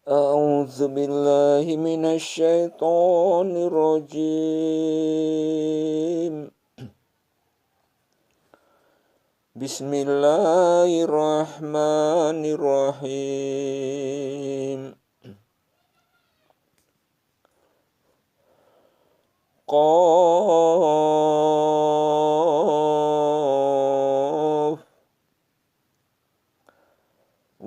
أعوذ بالله من الشيطان الرجيم. بسم الله الرحمن الرحيم. قاف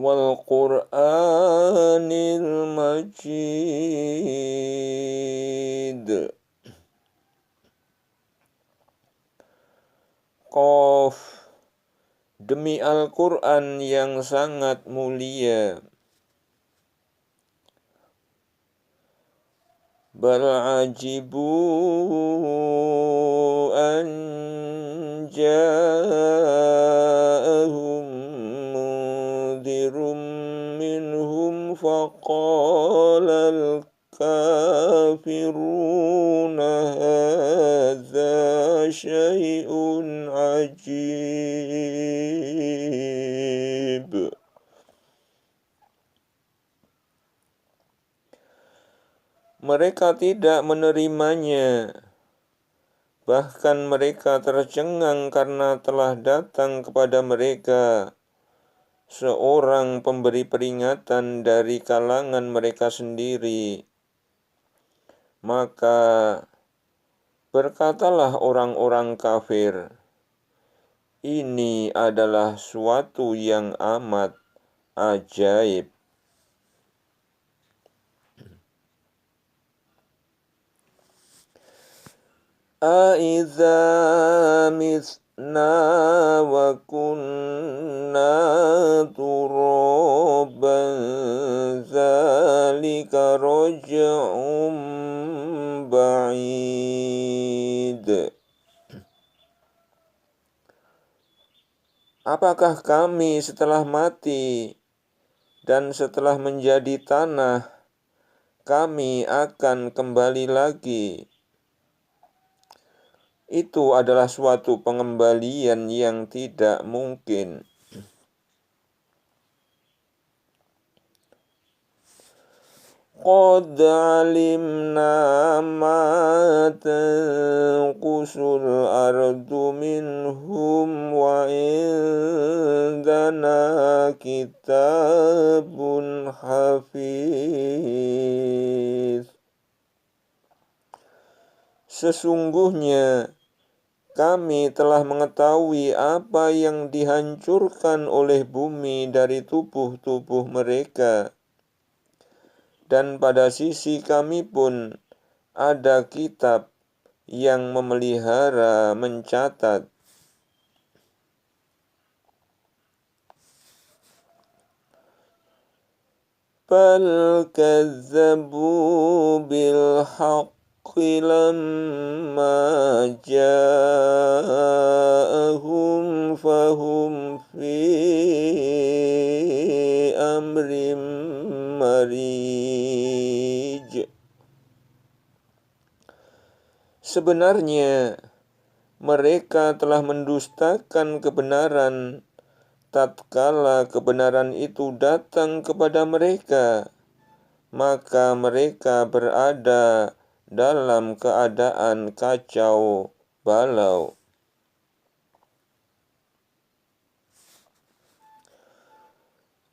والقرآن المجيد. Qaf, demi Al-Quran yang sangat mulia. Bal ajibu an ja'ahum mundhirum minhum faqala al-kafiruna hadza syai'un ajib. Mereka tidak menerimanya, bahkan mereka tercengang karena telah datang kepada mereka seorang pemberi peringatan dari kalangan mereka sendiri. Maka berkatalah orang-orang kafir, ini adalah suatu yang amat ajaib. Aiza misna wa kunna turaban zalika raj'un ba'id. Apakah kami setelah mati dan setelah menjadi tanah, kami akan kembali lagi? Itu adalah suatu pengembalian yang tidak mungkin. Qad alimna ma tanqusul ardu minhum wa indana kitabun hafiz. Sesungguhnya kami telah mengetahui apa yang dihancurkan oleh bumi dari tubuh-tubuh mereka. Dan pada sisi kami pun ada kitab yang memelihara, mencatat. Bal kazzabu bil haqqi lamma ja'ahum fahum fi amrim marij. Sebenarnya mereka telah mendustakan kebenaran tatkala kebenaran itu datang kepada mereka, maka mereka berada dalam keadaan kacau balau.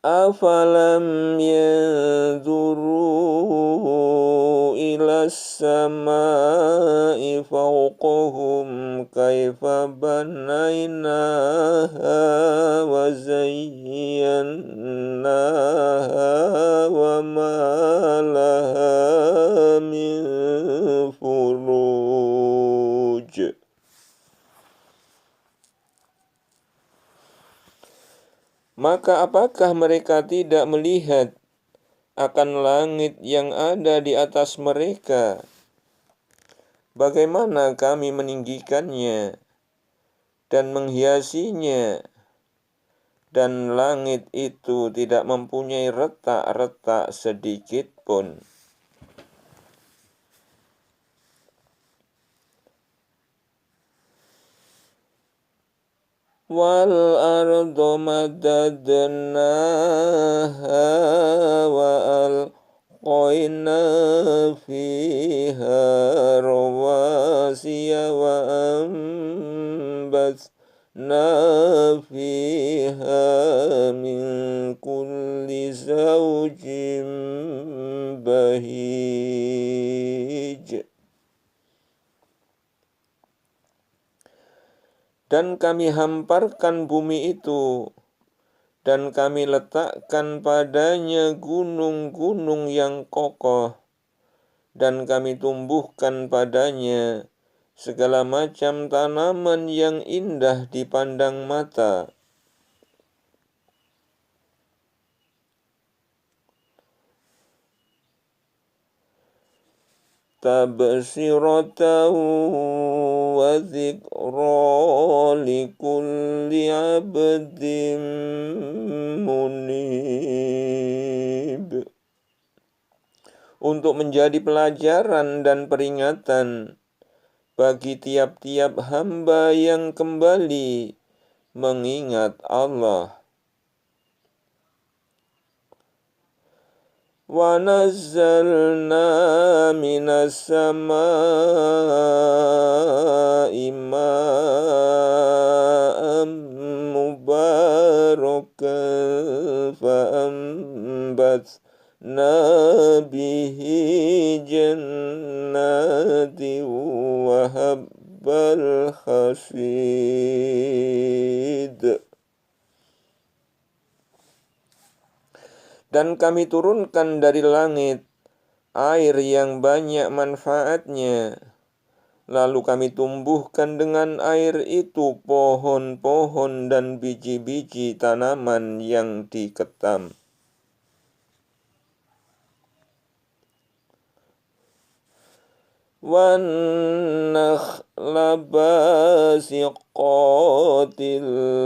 Afalam yanzuru ila samai fawqahum kaifa banaynaha wa zayyannaha wa ma laha min furuj. Maka apakah mereka tidak melihat akan langit yang ada di atas mereka? Bagaimana kami meninggikannya dan menghiasinya, dan langit itu tidak mempunyai retak-retak sedikit pun. Wal ardu madadnaha wa وألقينا فيها رواسي وأنبتنا فيها من كل زوج bahij. Dan kami hamparkan bumi itu, dan kami letakkan padanya gunung-gunung yang kokoh, dan kami tumbuhkan padanya segala macam tanaman yang indah dipandang mata. Tabsiratan wa dzikra likulli abdin munib. Untuk menjadi pelajaran dan peringatan bagi tiap-tiap hamba yang kembali mengingat Allah. Wa nazzalna minas samaa'i ma'an mubarakan fa'ambatna bihi jannati wa habbal hasid. Dan kami turunkan dari langit air yang banyak manfaatnya. Lalu kami tumbuhkan dengan air itu pohon-pohon dan biji-biji tanaman yang diketam. Wan nakhla basiqatil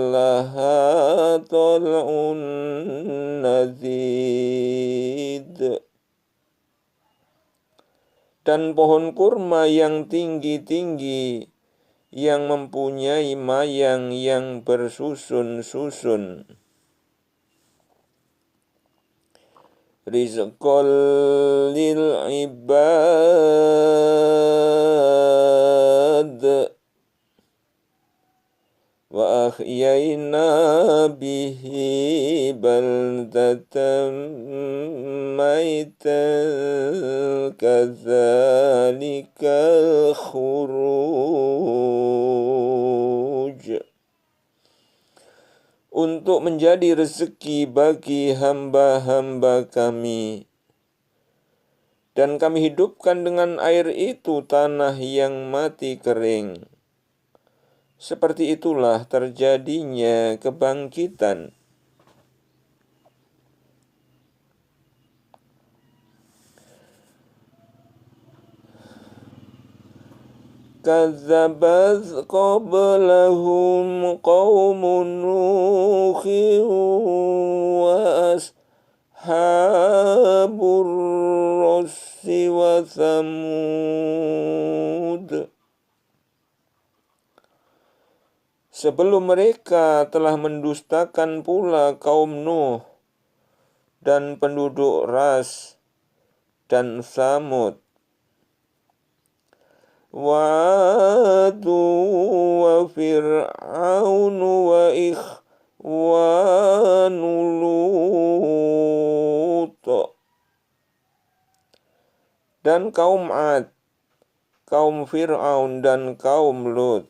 laha tal'un nadid. Dan pohon kurma yang tinggi-tinggi, yang mempunyai mayang yang bersusun-susun. Rizqan lil ibad wa ahyayna bihi baldatan maitan kadzalikal khuruj. Untuk menjadi rezeki bagi hamba-hamba kami. Dan kami hidupkan dengan air itu tanah yang mati kering. Seperti itulah terjadinya kebangkitan. Kadzabat qablahum qaumun Nuhin wa ashabur rassi wa Tsamud. Sebelum mereka telah mendustakan pula kaum Nuh dan penduduk Ras dan Tsamud. Wa'adu wa Fir'aun wa ikhwanu Lut. Dan kaum Ad, kaum Fir'aun dan kaum Lut.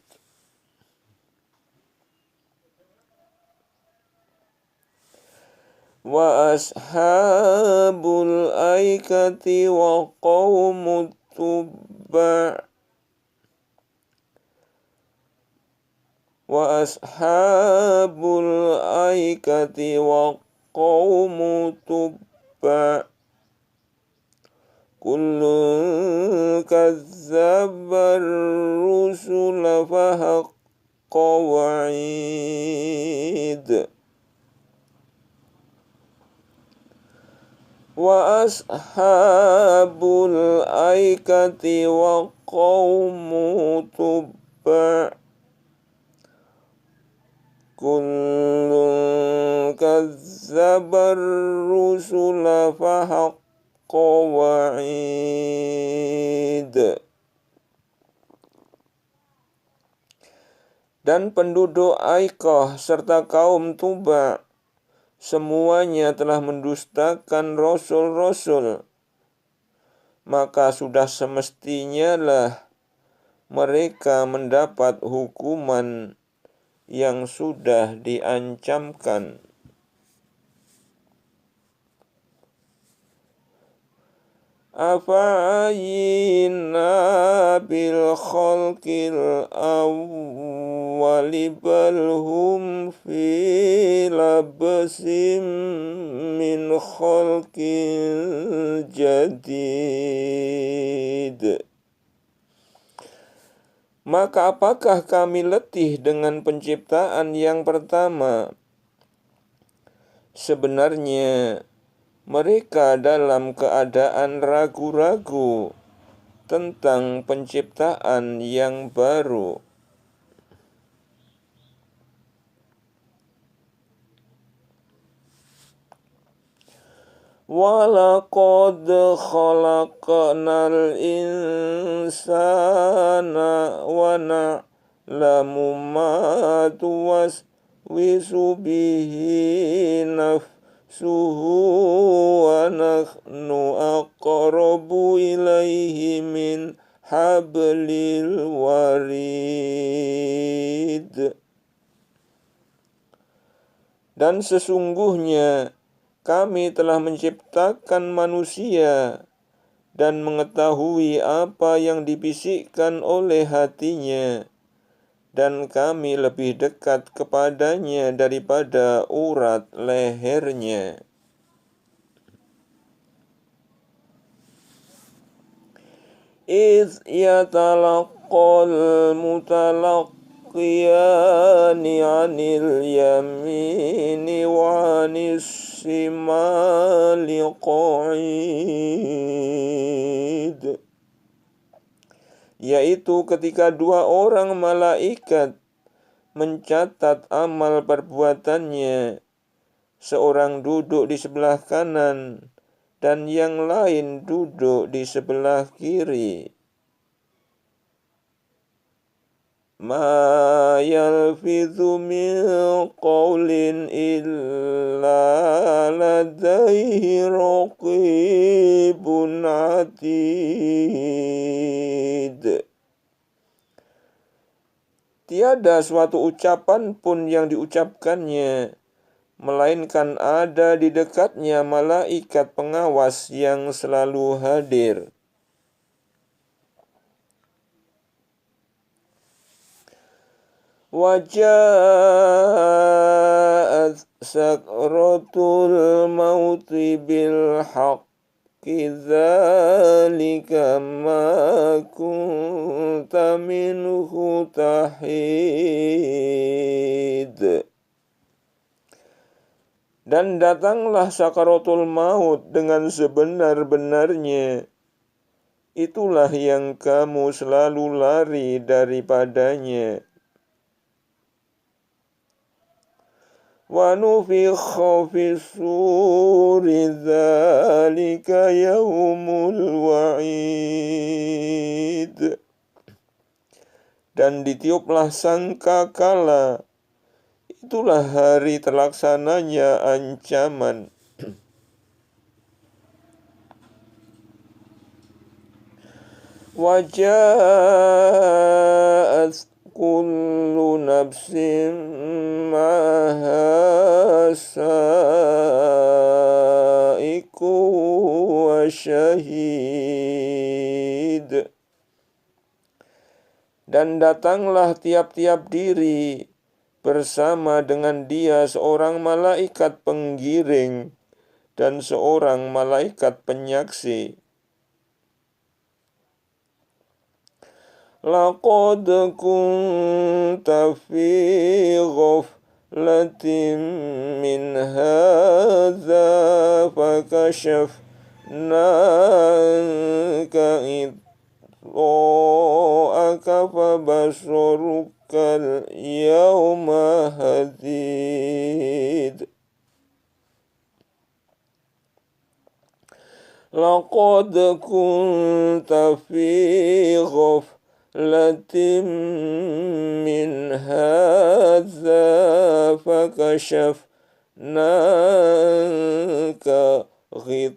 Wa ashabul aikati wa qaumut Tubba. Wa ashabul aikati wa qaumut Tubba. Kullun kazzabar rusula fahaqqa wa'id. Wa ashabul aikati wa qaumut Tubba. Kullun kazzabar rusula fahaqqa qawa'id. Dan penduduk Aiqah serta kaum Tuba semuanya telah mendustakan rasul-rasul, maka sudah semestinya lah mereka mendapat hukuman yang sudah diancamkan. Afa'ayina bil khalqil awwali balhum fi labsim min khalqil jadid. Maka apakah kami letih dengan penciptaan yang pertama? Sebenarnya mereka dalam keadaan ragu-ragu tentang penciptaan yang baru. Walaqad khalaqnal insana wa na'lamu ma tuwaswisu bihi nafsuhu wa nahnu aqrabu ilaihi min hablil warid. Dan sesungguhnya kami telah menciptakan manusia dan mengetahui apa yang dibisikkan oleh hatinya, dan kami lebih dekat kepadanya daripada urat lehernya. إذ يتلقى المتلقيان عن اليمين وعن الشمال قعيد. Yaitu ketika dua orang malaikat mencatat amal perbuatannya, seorang duduk di sebelah kanan dan yang lain duduk di sebelah kiri. Ma yalfidhu min qawlin illa ladaihi raqibun atid. Tiada suatu ucapan pun yang diucapkannya, melainkan ada di dekatnya malaikat pengawas yang selalu hadir. Waja'at sakratul mauti bil haqqi dzalika ma kunta minhu tahid. Dan datanglah sakaratul maut dengan sebenar-benarnya. Itulah yang kamu selalu lari daripadanya. Wa nufikha fis-suri dzalika yaumul wa'id. Dan ditiuplah sangkakala. Itulah hari terlaksananya ancaman. Waja'at kullu nafsin ma'aha sa'iqu wa syahid. Dan datanglah tiap-tiap diri bersama dengan dia seorang malaikat penggiring dan seorang malaikat penyaksi. Laqad kunta fi ghaflatin min hadza fakashafna anka ghita'aka fabasarukal yawma hadid. لقد كنت في غفلة من هذا فكشفنا عنك غطاءك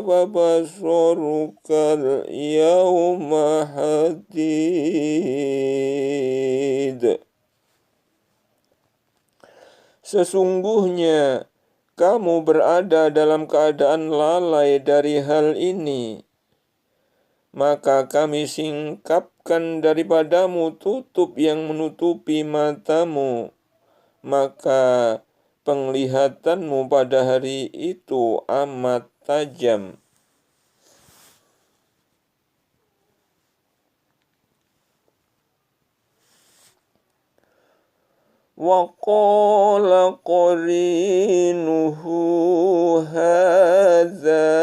فبصرك اليوم حديد. Sesungguhnya kamu berada dalam keadaan lalai dari hal ini, maka kami singkapkan daripadamu tutup yang menutupi matamu, maka penglihatanmu pada hari itu amat tajam. وقال قرينه هذا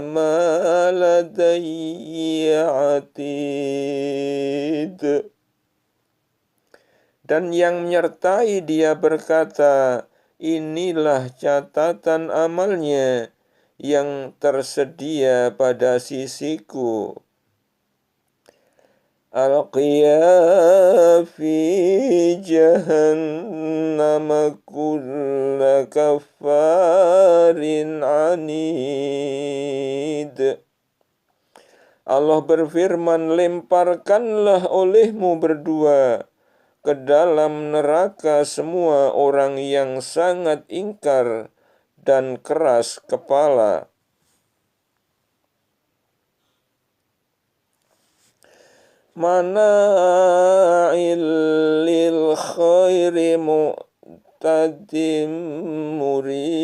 ما لدي عتيد. Dan yang menyertai dia berkata, inilah catatan amalnya yang tersedia pada sisiku. Alqiya fi jahannam kulla kaffarin anid. Allah berfirman, lemparkanlah olehmu berdua ke dalam neraka semua orang yang sangat ingkar dan keras kepala. Mana'il lil khairi mu'tadim murib,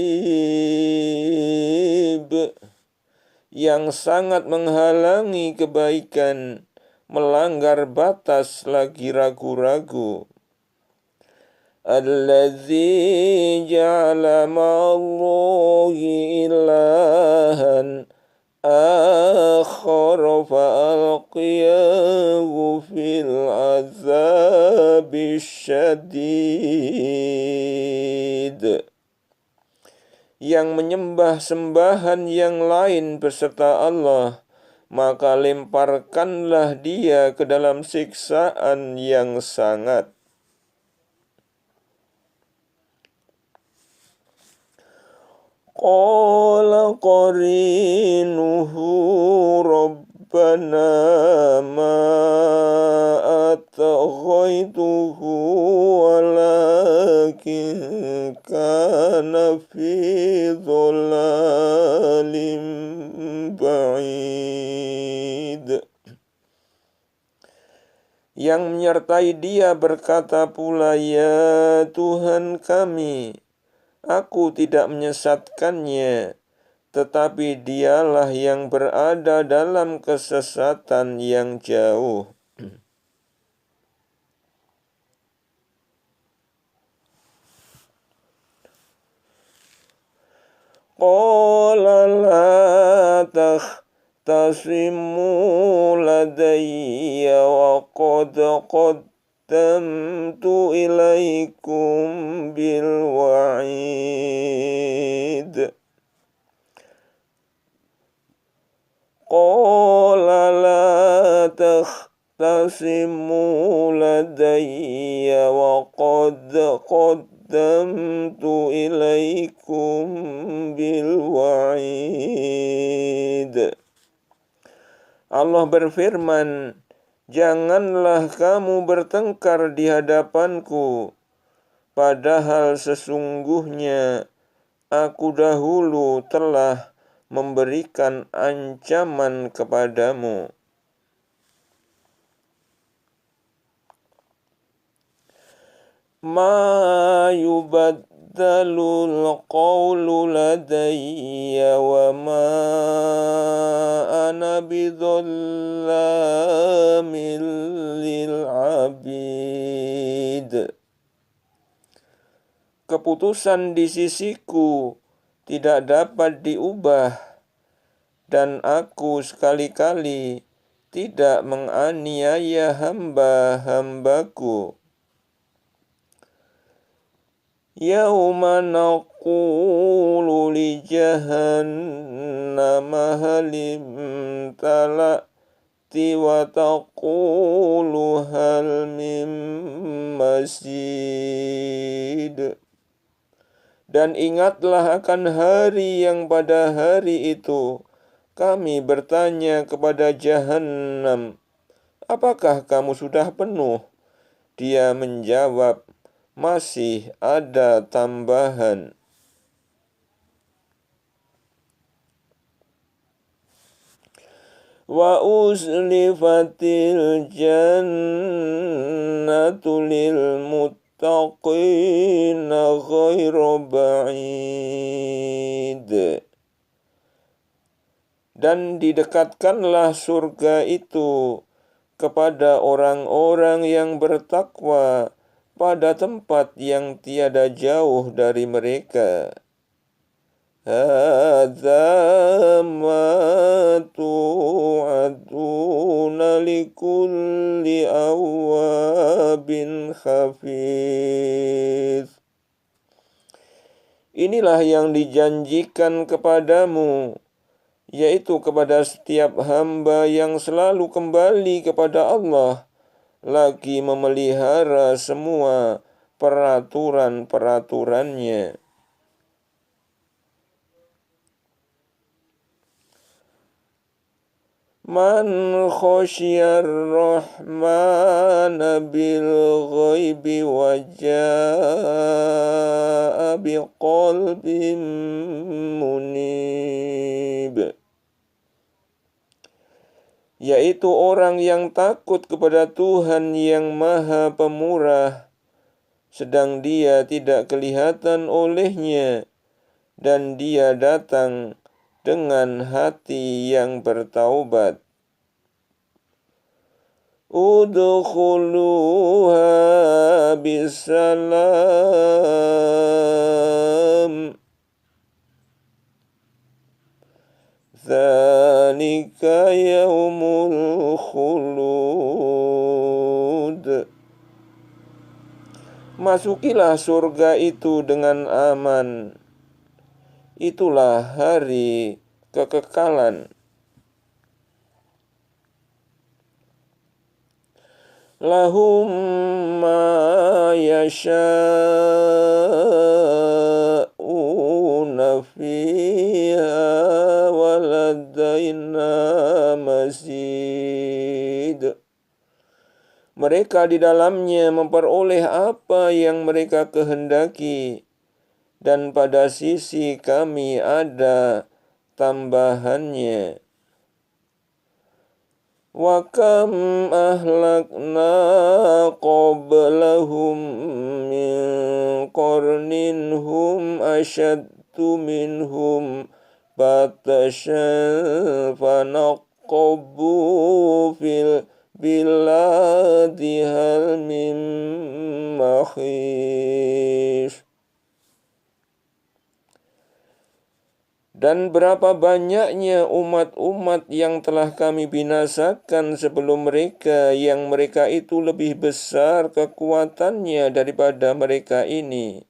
yang sangat menghalangi kebaikan, melanggar batas lagi ragu-ragu. Alladzi ja'ala ma'allahi ilahan akhar fa'alqiyahu fil azabis syadid, yang menyembah sembahan yang lain beserta Allah, maka lemparkanlah dia ke dalam siksaan yang sangat. Qala qarinuhu rabbana ma atghaituhu walakin kana fi dhalalim ba'id. Yang menyertai dia berkata pula, ya Tuhan kami, aku tidak menyesatkannya, tetapi dialah yang berada dalam kesesatan yang jauh. Qala la takhtasimu ladayya wa qad qaddamtu ilaikum bil wa'id. Qala la takhtasimu ladayya wa qad qaddamtu ilaikum bil wa'id. Allah berfirman, janganlah kamu bertengkar di hadapanku, padahal sesungguhnya aku dahulu telah memberikan ancaman kepadamu. Ma yubaddalul qawlu ladayya wa ma ana bidzallamin lil abid. Keputusan di sisiku tidak dapat diubah, dan aku sekali-kali tidak menganiaya hamba-hambaku. Yauma naqulu li jahannama halim tala'ti wa taqulu hal min mazid. Dan ingatlah akan hari yang pada hari itu kami bertanya kepada Jahannam, apakah kamu sudah penuh? Dia menjawab, masih ada tambahan. Wa uzlifatil jannatu lil muttaqina ghairu ba'id. Dan didekatkanlah surga itu kepada orang-orang yang bertakwa pada tempat yang tiada jauh dari mereka. Hadza ma tu'aduna likulli awwabin hafiz. Inilah yang dijanjikan kepadamu, yaitu kepada setiap hamba yang selalu kembali kepada Allah, lagi memelihara semua peraturan-peraturannya. Man khosyar rahmana bil ghaibi wa jaa biqalbin munib. Yaitu orang yang takut kepada Tuhan yang Maha Pemurah, sedang dia tidak kelihatan olehnya, dan dia datang dengan hati yang bertaubat. Udkhuluha bisalam. Dzalika yaumul khulud. Masukilah surga itu dengan aman. Itulah hari kekekalan. Lahum ma yasha'una fiha waladaina mazid. Mereka di dalamnya memperoleh apa yang mereka kehendaki, dan pada sisi kami ada tambahannya. Wa kam ahlakna qablahum min qarnin hum ashaddu minhum batashan fanaqabu fil biladi hal min mahis. Dan berapa banyaknya umat-umat yang telah kami binasakan sebelum mereka, yang mereka itu lebih besar kekuatannya daripada mereka ini.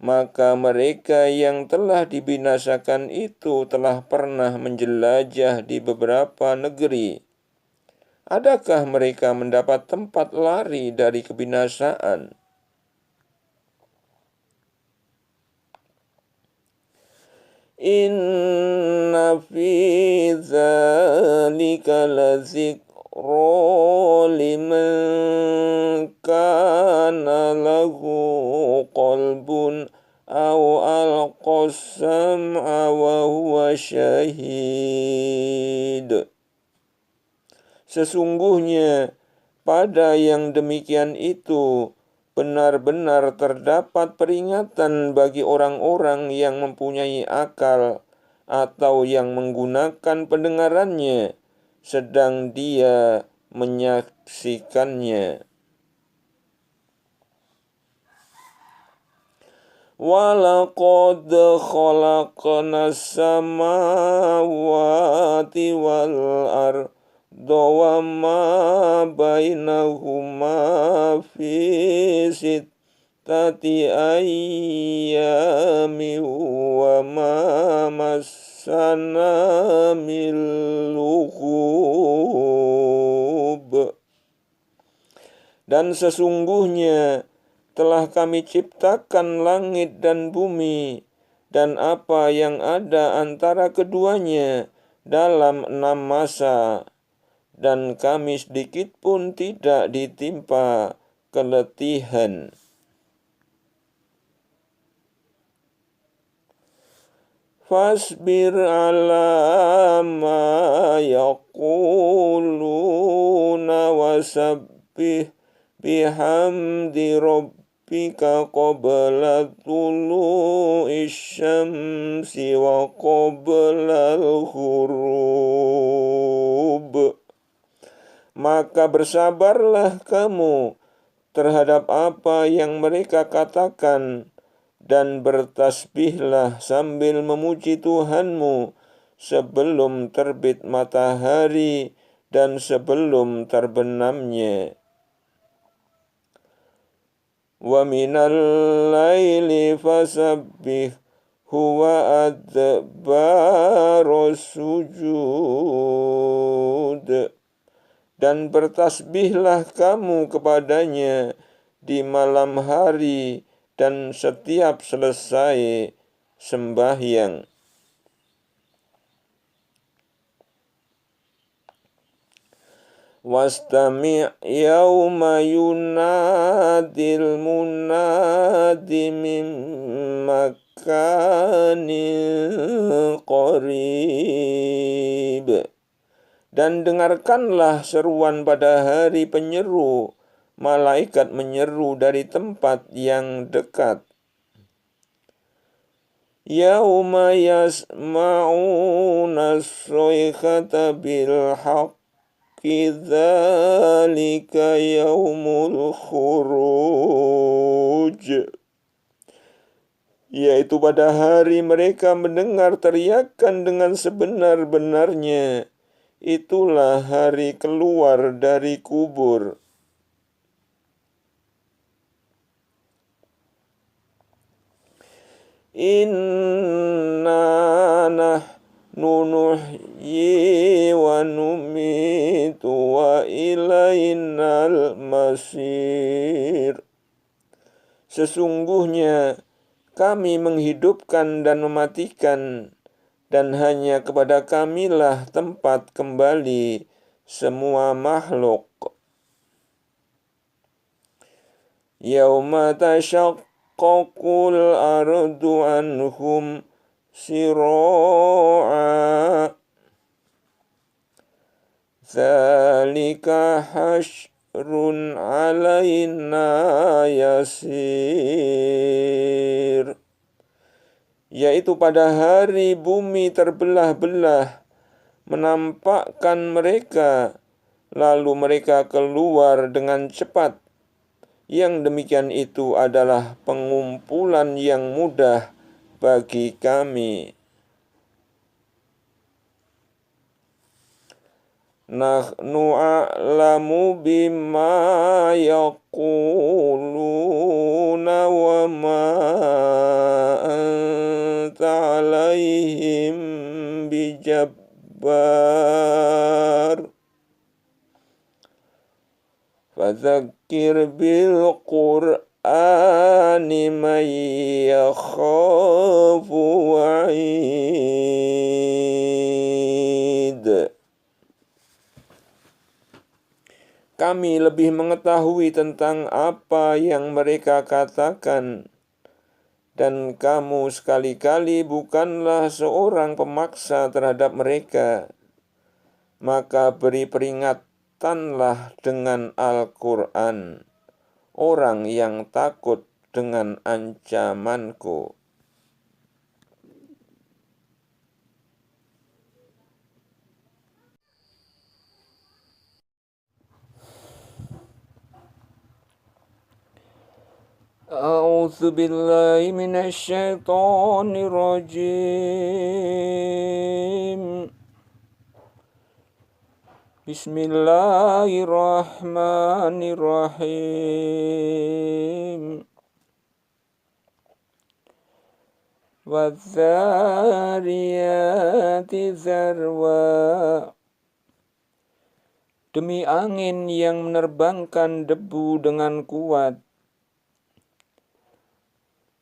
Maka mereka yang telah dibinasakan itu telah pernah menjelajah di beberapa negeri. Adakah mereka mendapat tempat lari dari kebinasaan? Inna fi dzalika lazikra liman kana lahu qalbun aw alqas sam'a wa huwa syahid. Sesungguhnya pada yang demikian itu benar-benar terdapat peringatan bagi orang-orang yang mempunyai akal atau yang menggunakan pendengarannya, sedang dia menyaksikannya. Walaqad khalaqnas samawati wal ardh wa ma bainahuma fi sittati ayyamin wa ma massana min lughub. Dan sesungguhnya telah kami ciptakan langit dan bumi dan apa yang ada antara keduanya dalam 6 masa, dan kami sedikit pun tidak ditimpa keletihan. Fasbir ala ma yaquluna wasabbih bihamdi rabbika qabla tulu'i syamsi wa qabla al-ghurub. Maka bersabarlah kamu terhadap apa yang mereka katakan, dan bertasbihlah sambil memuji Tuhanmu sebelum terbit matahari dan sebelum terbenamnya. Wa minal laili fasabbihhu wa adbarus sujud. Dan bertasbihlah kamu kepadanya di malam hari dan setiap selesai sembahyang. Wastami' yauma yunadil munadi min makanin qarib. Dan dengarkanlah seruan pada hari penyeru, malaikat menyeru dari tempat yang dekat. Yauma yasma'una as-sayhata bil haqqi dzalika yaumul khuruj. Yaitu pada hari mereka mendengar teriakan dengan sebenar-benarnya. Itulah hari keluar dari kubur. Inna nahnu nuhyi wa numitu wa ilainal masir. Sesungguhnya kami menghidupkan dan mematikan, dan hanya kepada kamilah tempat kembali semua makhluk. Yauma tashaqqaqul ardu anhum sira'a. Dzalika hasyrun alaina yasir. Yaitu pada hari bumi terbelah-belah, menampakkan mereka, lalu mereka keluar dengan cepat. Yang demikian itu adalah pengumpulan yang mudah bagi kami. Nahnu a'lamu bima yaquluna wa ma anta alaihim bijabbar. Fadzakir bil Qur'ani man yakhafu wa'id. Kami lebih mengetahui tentang apa yang mereka katakan, dan kamu sekali-kali bukanlah seorang pemaksa terhadap mereka. Maka beri peringatanlah dengan Al-Quran orang yang takut dengan ancamanku. A'udzu billahi minasy syaithanir rajim. Bismillahirrahmanirrahim. wadzariyati zarwa. Demi angin yang menerbangkan debu dengan kuat.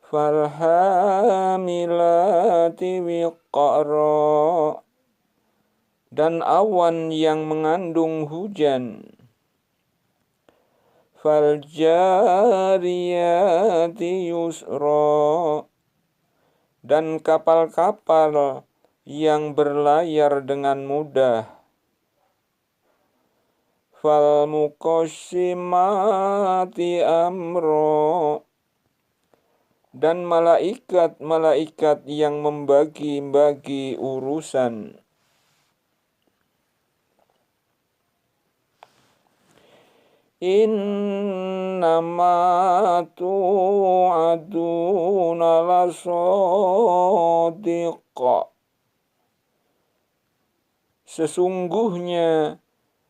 Falhamilati wiqara. Dan awan yang mengandung hujan. Faljariyati yusra. Dan kapal-kapal yang berlayar dengan mudah. Falmuqassimati amro. Dan malaikat-malaikat yang membagi-bagi urusan. Innama tu'aduna lasadiq. Sesungguhnya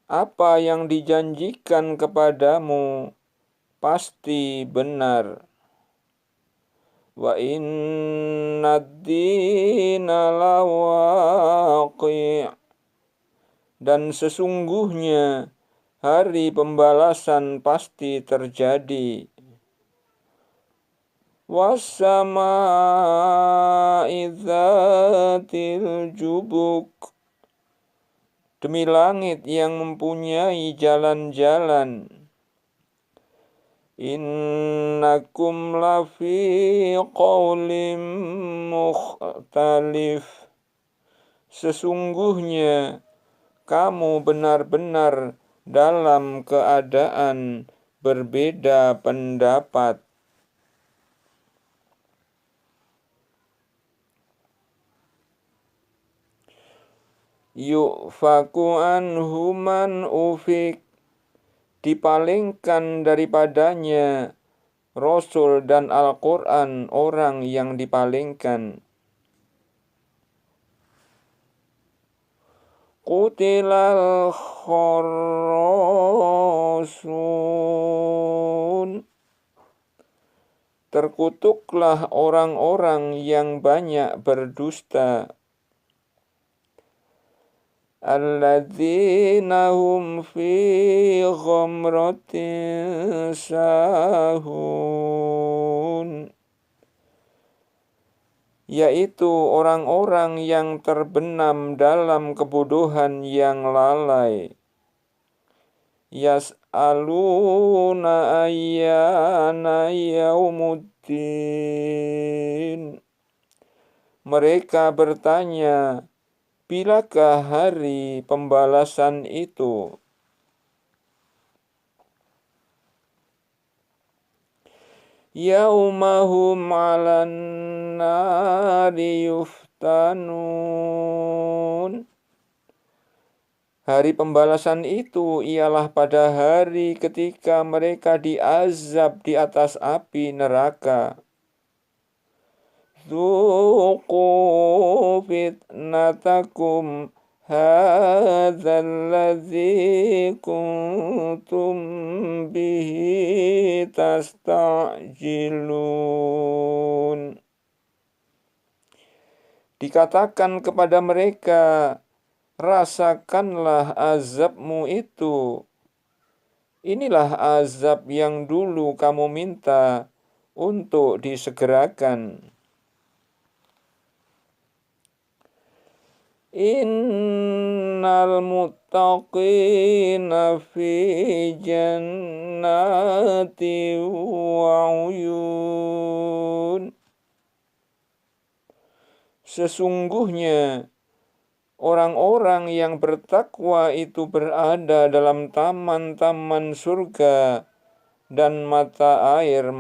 apa yang dijanjikan kepadamu pasti benar. Wa innad-dina lawaqi'. Dan sesungguhnya hari pembalasan pasti terjadi. Was-sama'i dzatil jubuk. Demi langit yang mempunyai jalan-jalan. Innakum lafi qawlim mukhtalif. Sesungguhnya kamu benar-benar dalam keadaan berbeda pendapat. Yu'faku anhu man ufik. Dipalingkan daripadanya Rasul dan Al-Quran orang yang dipalingkan. Qutilal kharrasun. Terkutuklah orang-orang yang banyak berdusta. Alladzina hum fi ghamratin sahun. Yaitu orang-orang yang terbenam dalam kebodohan yang lalai. Yas'aluna ayyana yaumuddin. Mereka bertanya, bilakah hari pembalasan itu? Yaumahum 'alan nari yuftanun. Hari pembalasan itu ialah pada hari ketika mereka diazab di atas api neraka. Dzuqu fitnatakum hadzal ladzi kuntum bihi tasta'jilun. Dikatakan kepada mereka, rasakanlah azabmu itu. Inilah azab yang dulu kamu minta untuk disegerakan. Innal muttaqina fi jannati wa uyun. Sesungguhnya orang-orang yang bertakwa itu berada dalam taman-taman surga dan mata air.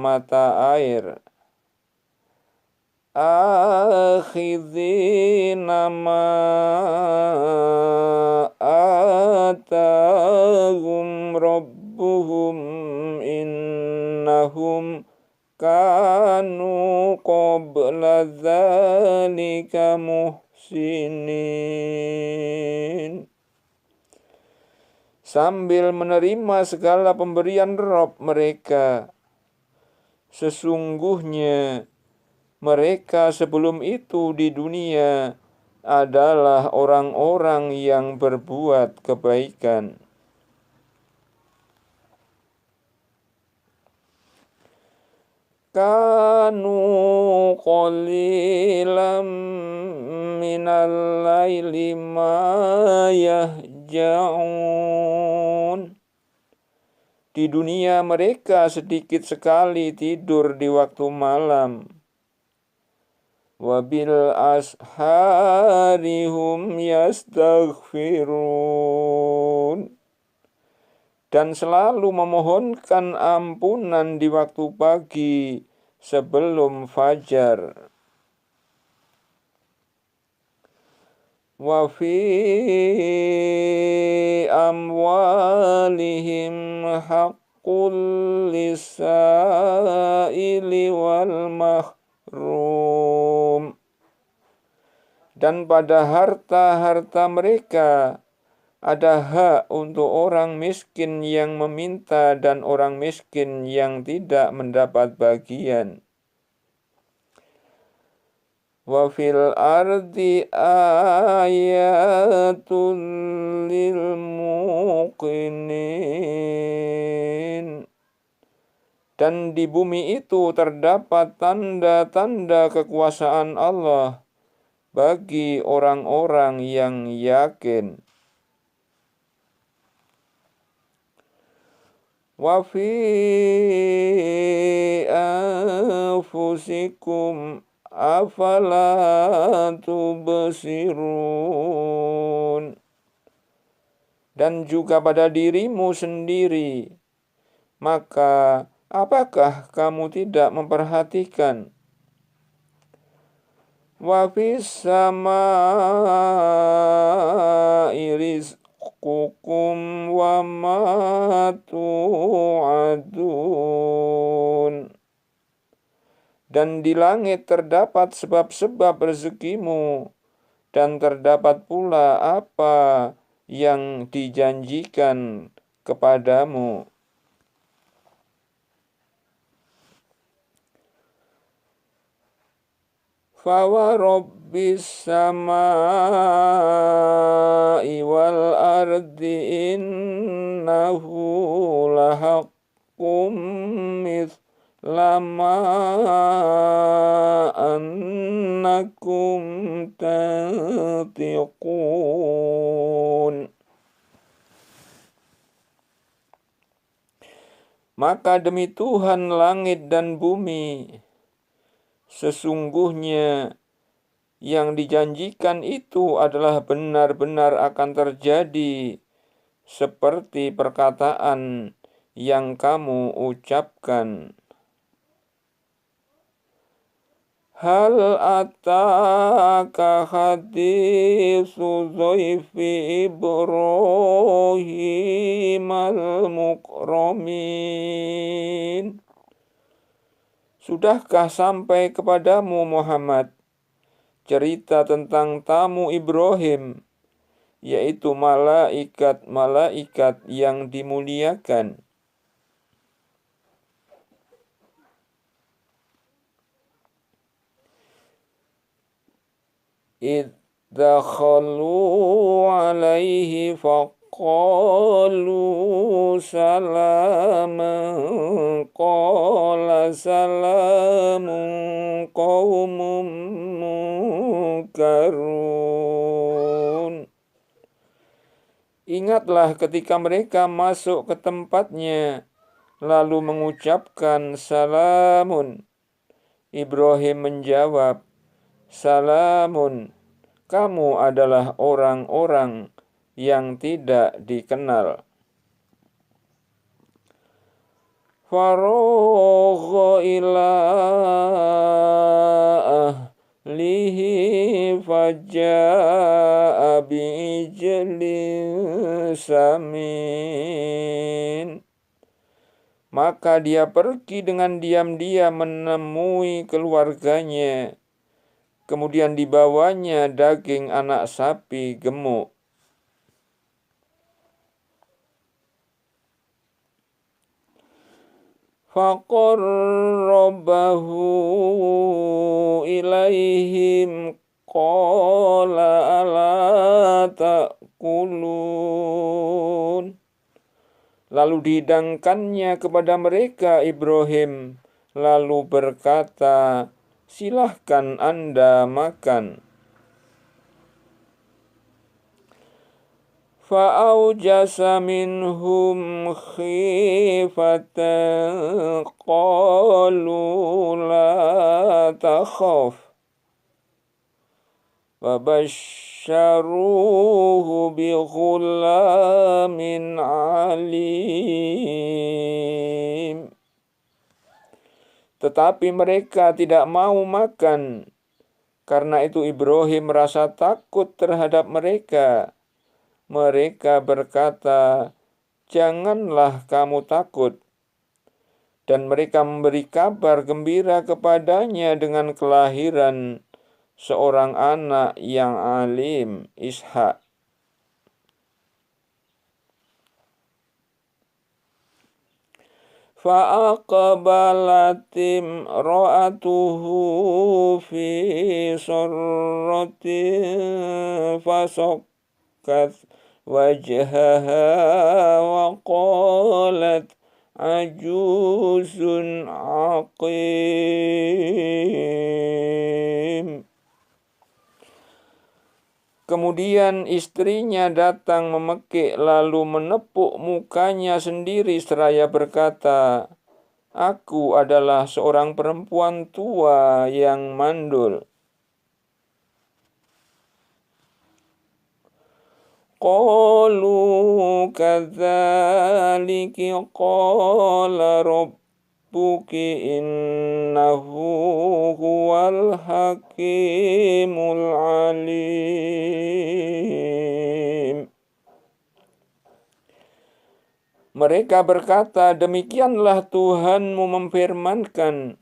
Akhidhina ma atahum rabbuhum innahum kanu qabla dzalika muhsinin. Sambil menerima segala pemberian Rabb mereka. Sesungguhnya Mereka sebelum itu di dunia adalah orang-orang yang berbuat kebaikan. Kanu qalilam minal laili ma yahja'un. Di dunia mereka sedikit sekali tidur di waktu malam. Wabil asharihum yastaghfirun. Dan selalu memohonkan ampunan di waktu pagi sebelum fajar. Wa fi amwalihim haqqul lisaili wal mahrum. Dan pada harta-harta mereka ada hak untuk orang miskin yang meminta dan orang miskin yang tidak mendapat bagian. Wa fil ardi ayatul lil muqinin. Dan di bumi itu terdapat tanda-tanda kekuasaan Allah bagi orang-orang yang yakin. Wa fi anfusikum afala tubsirun. Dan juga pada dirimu sendiri, maka apakah kamu tidak memperhatikan? Wa fis samaa'i rizqukum wa ma tu'adun. Dan di langit terdapat sebab-sebab rezekimu, dan terdapat pula apa yang dijanjikan kepadamu. Fa rabbis samaa'i wal ardi innahu lahaqqum lama annakum tantiqun. Maka demi Tuhan langit dan bumi, sesungguhnya yang dijanjikan itu adalah benar-benar akan terjadi seperti perkataan yang kamu ucapkan. Hal ataka haditsu dhaifi Ibrahim al-mukramin. Sudahkah sampai kepadamu Muhammad cerita tentang tamu Ibrahim, yaitu malaikat-malaikat yang dimuliakan? Idh dakhalu alaihi faqalu salaman qala salamun qaumun munkarun. Ingatlah ketika mereka masuk ke tempatnya, lalu mengucapkan salamun. Ibrahim menjawab, salamun, kamu adalah orang-orang yang tidak dikenal. Faragha ila ahlihi faja'a bi'ijlin samin. Maka dia pergi dengan diam-diam menemui keluarganya. Kemudian dibawanya daging anak sapi gemuk. faqarrabahu ilaihim qala ala ta'kulun. Lalu dihidangkannya kepada mereka Ibrahim, lalu berkata, silahkan Anda makan. Fa'aujasa minhum khifatan qalu la takhaf fabasyaruhu bighulamin alim. Tetapi mereka tidak mau makan. Karena itu Ibrahim merasa takut terhadap mereka. Mereka berkata, janganlah kamu takut. Dan mereka memberi kabar gembira kepadanya dengan kelahiran seorang anak yang alim, Ishak. Fa'aqbalatim ra'atuhu fi sarratin fasokkat wajhaha wa qalat ajuzun aqim. Kemudian istrinya datang memekik lalu menepuk mukanya sendiri seraya berkata, aku adalah seorang perempuan tua yang mandul. Qalu kadzalika qala rabbuki innahu huwal hakimul alim. Mereka berkata, demikianlah Tuhanmu memfirmankan,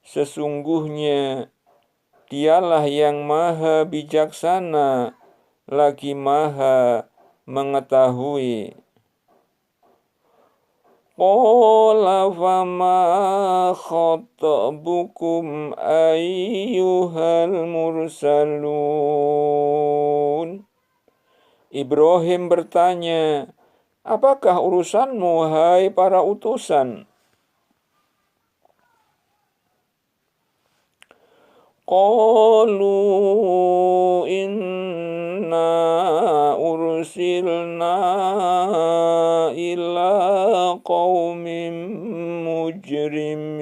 sesungguhnya Dialah yang maha bijaksana lagi maha mengetahui. Qala fama khatabukum ayyuhal mursalun. Ibrahim bertanya, apakah urusanmu hai para utusan? Qalu inna ursilna ila qaumin mujrimin.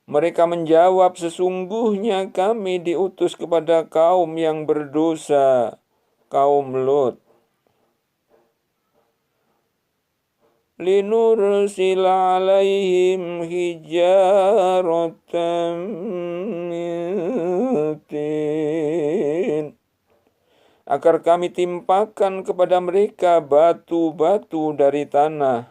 Mereka menjawab, sesungguhnya kami diutus kepada kaum yang berdosa, kaum Lut. Linursila alaihim hijaratan min tin. Agar kami timpakan kepada mereka batu-batu dari tanah.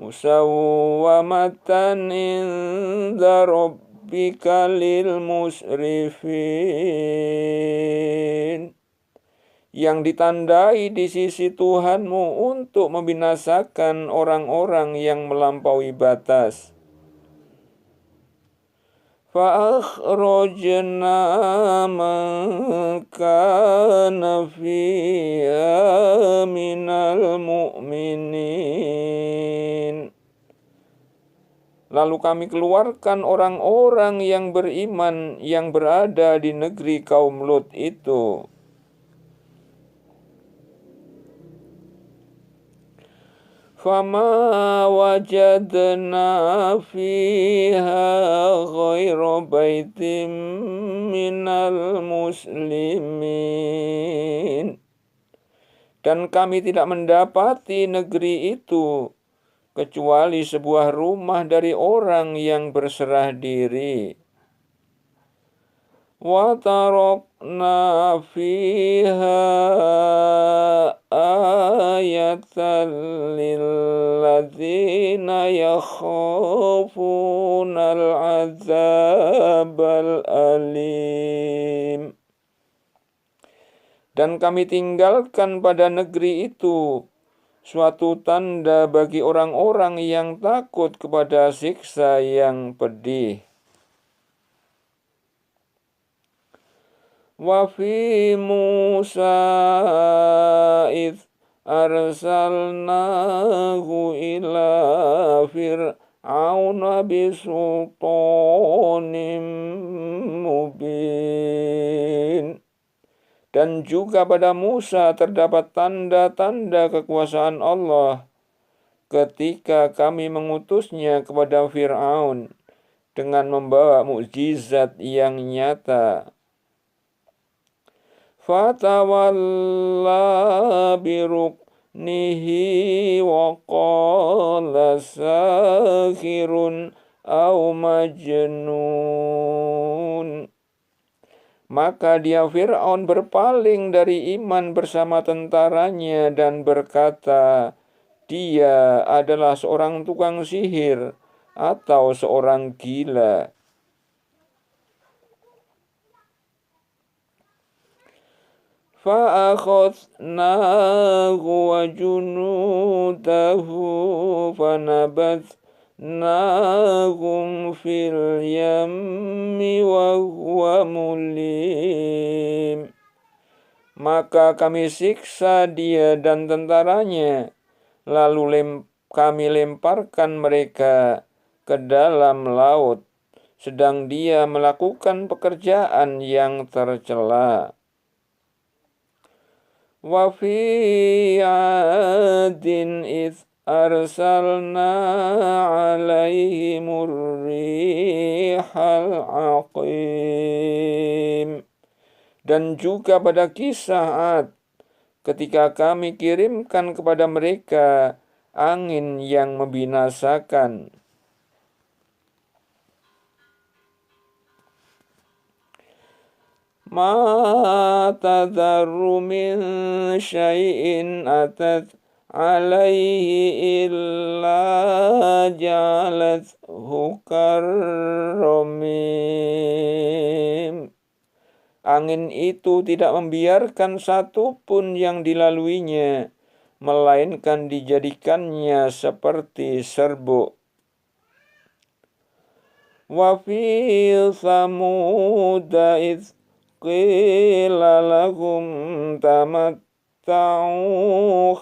Musawwamatan inda rabbika lil musrifin. Yang ditandai di sisi Tuhanmu untuk membinasakan orang-orang yang melampaui batas. Fa'akhrajna man kana fiha minal mu'minin. Lalu kami keluarkan orang-orang yang beriman yang berada di negeri kaum Lut itu. Fama wajadna fiha ghaira baitim minal muslimin. Dan kami tidak mendapati negeri itu kecuali sebuah rumah dari orang yang berserah diri. Wa tarakna fiha ayatan lilladzina yakhafunal azabal alim. Dan kami tinggalkan pada negeri itu suatu tanda bagi orang-orang yang takut kepada siksa yang pedih. Wa fi Musa idh arsalnahu ila fir'auna bisultanim mubin. Dan juga pada Musa terdapat tanda-tanda kekuasaan Allah ketika kami mengutusnya kepada Fir'aun dengan membawa mukjizat yang nyata. Fatawalla biruknihi wa qala sahirun au majnun. Maka dia Fir'aun berpaling dari iman bersama tentaranya dan berkata, dia adalah seorang tukang sihir atau seorang gila. Fa'akhadnahu wa junudahu fanabadnahum fil yammi wa huwa mulim. Maka kami siksa dia dan tentaranya, lalu kami lemparkan mereka ke dalam laut, sedang dia melakukan pekerjaan yang tercela. Wa fi 'adin idh arsalna 'alaihimur rihal 'aqim. Dan juga pada kisah Ad, ketika kami kirimkan kepada mereka angin yang membinasakan. Ma tadharru min syai'in atat alaihi illa ja'alathu karramim. Angin itu tidak membiarkan satu pun yang dilaluinya, melainkan dijadikannya seperti serbuk. Wa fi Thamuda idh qila lahum tamatta'u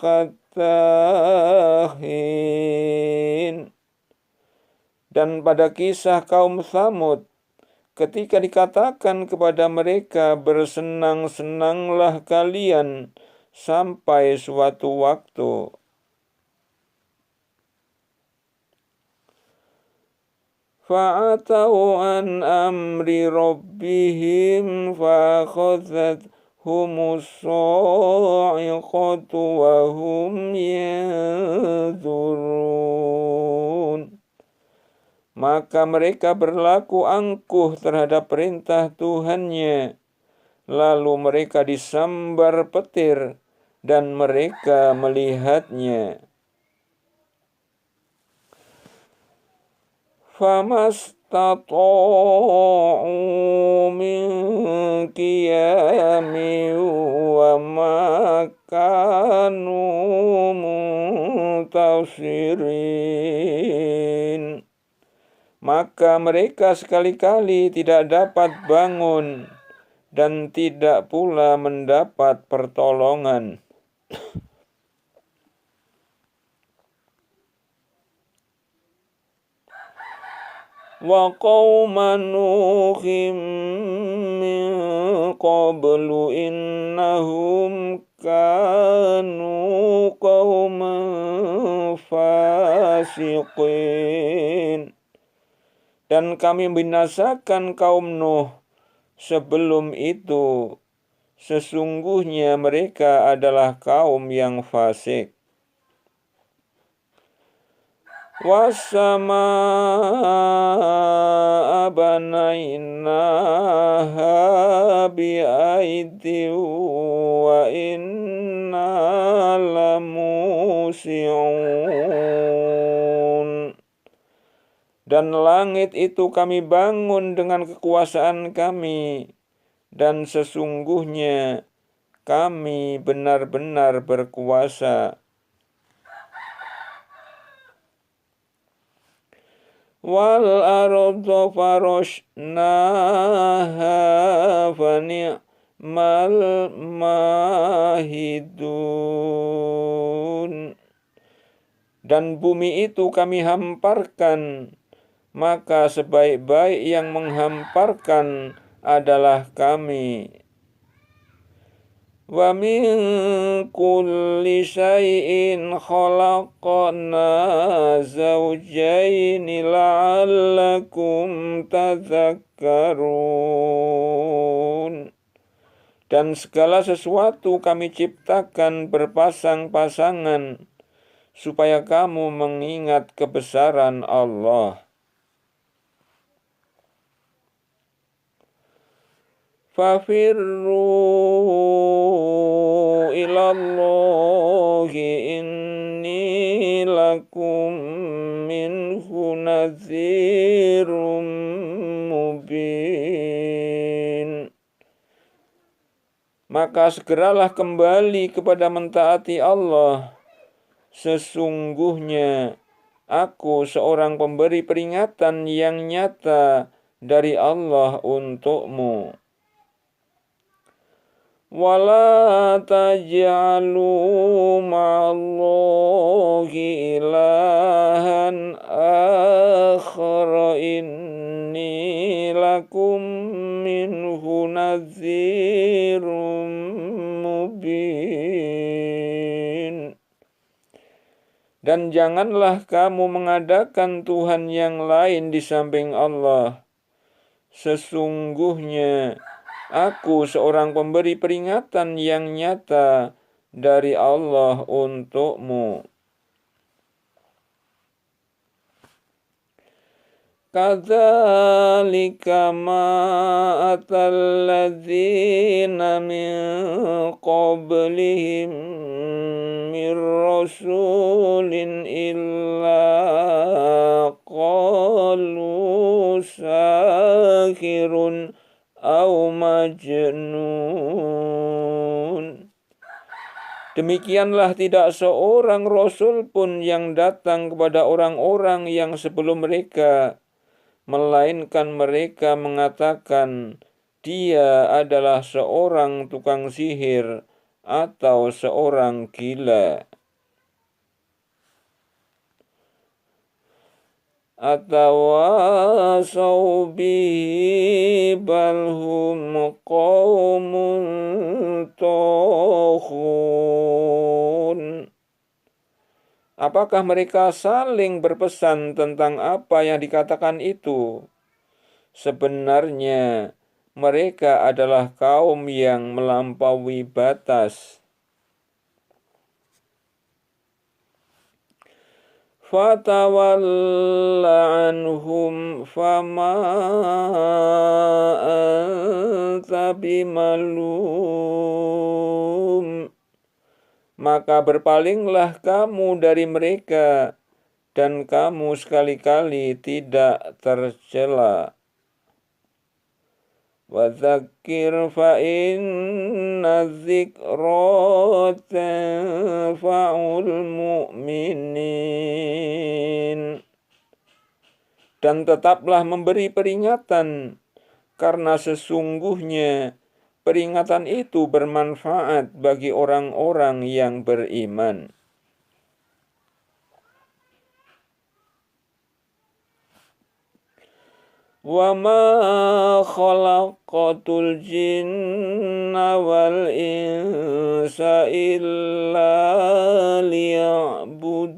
hatta hin. Dan pada kisah kaum Thamud, ketika dikatakan kepada mereka, bersenang-senanglah kalian sampai suatu waktu. Fa'atau an amri rabbihim fa'akhadhathumus sa'iqatu wa hum yanzurun. Maka mereka berlaku angkuh terhadap perintah Tuhannya, lalu mereka disambar petir dan mereka melihatnya. Famastata'u min qiyamin wa ma kanu muntasirin. Maka mereka sekali-kali tidak dapat bangun dan tidak pula mendapat pertolongan. Wa qauma Nuhim min qablu innahum kanu qauman fasiqin. Dan kami binasakan kaum Nuh sebelum itu, sesungguhnya mereka adalah kaum yang fasik. Wassamaa banainaha bi'aidin wa inna lamusi'un. Dan langit itu kami bangun dengan kekuasaan kami, dan sesungguhnya kami benar-benar berkuasa. Wal arda farashnaha fani'mal mahidun. Dan bumi itu kami hamparkan, maka sebaik-baik yang menghamparkan adalah kami. Wa min kulli syai'in khalaqna zawjaini la'allakum tadhakkarun. Dan segala sesuatu kami ciptakan berpasang-pasangan, supaya kamu mengingat kebesaran Allah. Fafirru ilallahi inni lakum minhu nadhirum mubin. Maka segeralah kembali kepada mentaati Allah. Sesungguhnya aku seorang pemberi peringatan yang nyata dari Allah untukmu. Wala taj'alu ma'allahi ilahan akhara inni lakum minhu nadhirum mubin. Dan janganlah kamu mengadakan Tuhan yang lain di samping Allah. Sesungguhnya aku seorang pemberi peringatan yang nyata dari Allah untukmu. Kadzalika ma atal ladzina min qablihim mir rasulin illa qalu sahirun aw majnun. Demikianlah tidak seorang rasul pun yang datang kepada orang-orang yang sebelum mereka, melainkan mereka mengatakan dia adalah seorang tukang sihir atau seorang gila. Atawasaw bihi balhum qaumun taghun. Apakah mereka saling berpesan tentang apa yang dikatakan itu? Sebenarnya mereka adalah kaum yang melampaui batas. Fatawalla anhum fama anta bimalum. Maka berpalinglah kamu dari mereka, dan kamu sekali-kali tidak tercela. Wa dzakir fa inna dzikra tanfa'ul mu'minin. Dan tetaplah memberi peringatan, karena sesungguhnya peringatan itu bermanfaat bagi orang-orang yang beriman. Wa ma khalaqatul jinna wal insa illa liya'budun.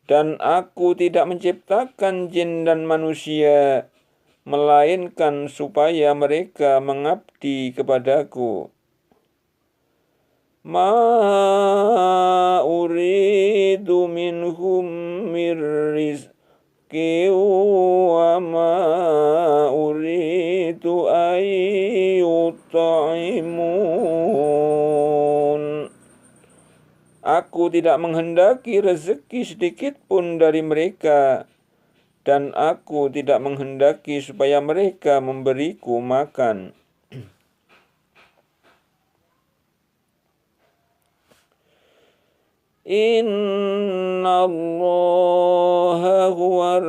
Dan aku tidak menciptakan jin dan manusia, melainkan supaya mereka mengabdi kepadaku. Ma uridu minhum mir rizqi wa ma uridu ayyut'imun. Aku tidak menghendaki rezeki sedikit pun dari mereka, dan aku tidak menghendaki supaya mereka memberiku makan. Inna Allaha huwar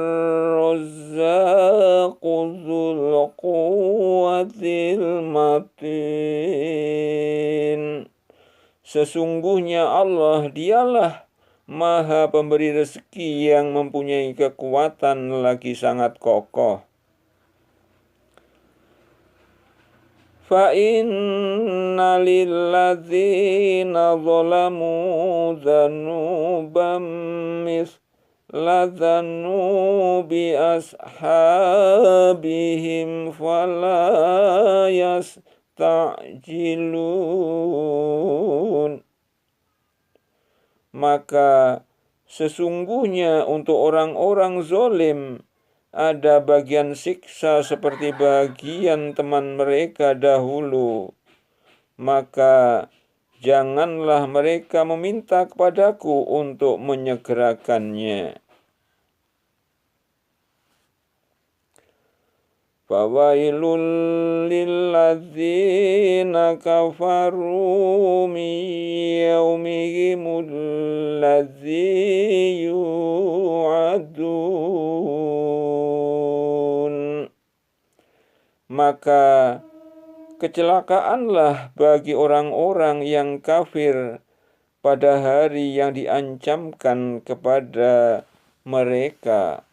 razzaqu dzul quwwatil matin. Sesungguhnya Allah dialah Maha pemberi rezeki yang mempunyai kekuatan lagi sangat kokoh. Fa inna lilladzina zalamu dzanuban mithla dzanubi ashabihim fala yasta'jilun. Maka sesungguhnya untuk orang-orang zalim ada bagian siksa seperti bagian teman mereka dahulu. Maka janganlah mereka meminta kepadaku untuk menyegerakannya. Fawailul lilladzina kafaru min yaumihimul ladzi yu'adun. Maka kecelakaanlah bagi orang-orang yang kafir pada hari yang diancamkan kepada mereka.